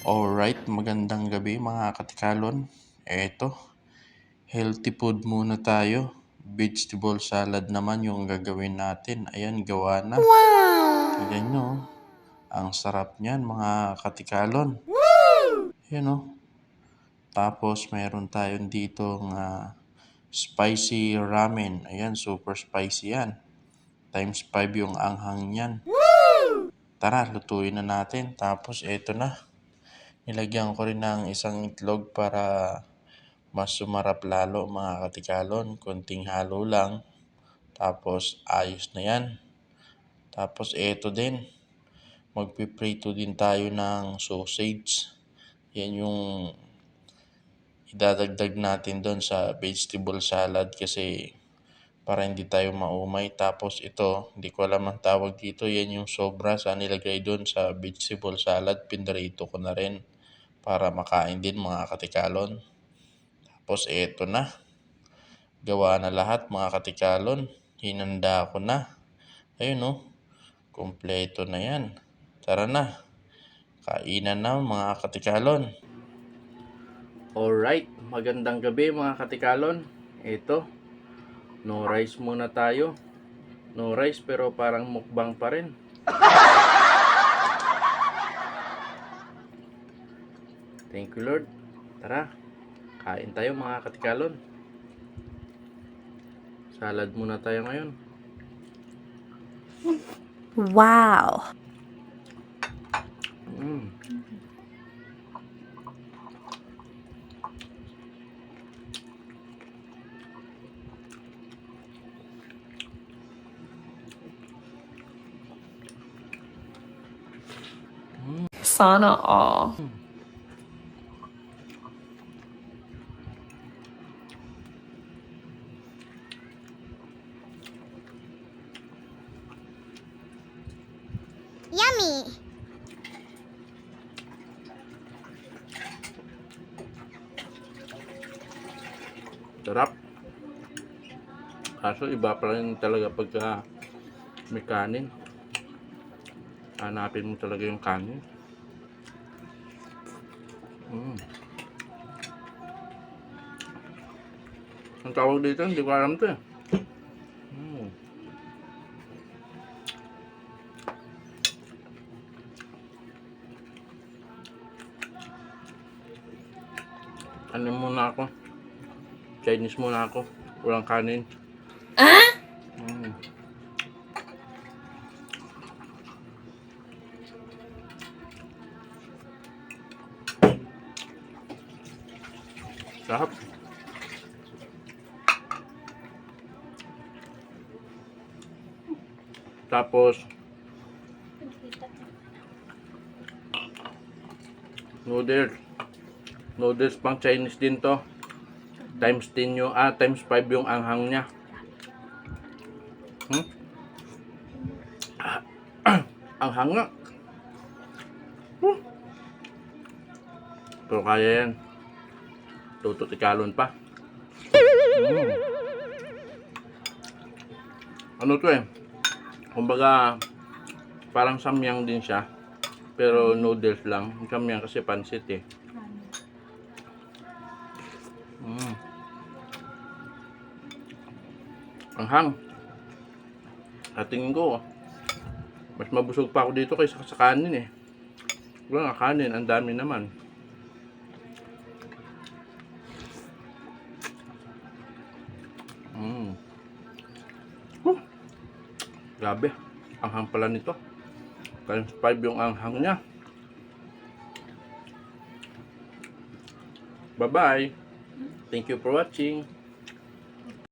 Alright, magandang gabi mga katikalon. Eto, healthy food muna tayo. Vegetable salad naman yung gagawin natin. Ayan, gawa na. Tignan nyo, ang sarap niyan mga katikalon. Ayan o. Tapos mayroon tayong dito spicy ramen. Ayan, super spicy yan. Times 5 yung anghang niyan. Tara, lutuin na natin. Tapos eto na. Nilagyan ko rin ng isang itlog para mas sumarap lalo mga katikalon. Konting halo lang. Tapos ayos na yan. Tapos eto din. Magpiprito din tayo ng sausage. Yan yung idadagdag natin doon sa vegetable salad kasi para hindi tayo maumay. Tapos ito, hindi ko alam ang tawag dito. Yan yung sobra sa nilagay doon sa vegetable salad. Pinrito ko na rin para makain din mga katikalon. Tapos eto na. Gawa na lahat mga katikalon. Hinanda ko na. Ayun o. Kompleto na yan. Tara na. Kainan na mga katikalon. Alright. Magandang gabi mga katikalon. Eto. No rice muna tayo. No rice pero parang mukbang pa rin. Thank you Lord. Tara. Kain tayo mga katikalon. Salad muna tayo ngayon. Wow! Sana all. Yummy! Sarap. Kaso iba pa rin talaga pagka may kanin. Hanapin mo talaga yung kanin. Ang tawag dito, hindi ko alam to eh. Ano muna ako? Chinese muna ako. Walang kanin. Sarap. Tapos noodles pang Chinese din to. Times 10 yung times 5 yung anghang niya. Anghang nga. Pero kaya yan. Tututikalon pa. Ano to eh? Kumbaga parang samyang din siya. Pero noodles lang. Samyang kasi pansit eh. Anghang. At tingin ko, mas mabusog pa ako dito kaysa sa kanin eh. Wala nga kanin, ang dami naman. Grabe, anghang pala nito. Times 5 yung anghang niya. Bye-bye. Thank you for watching.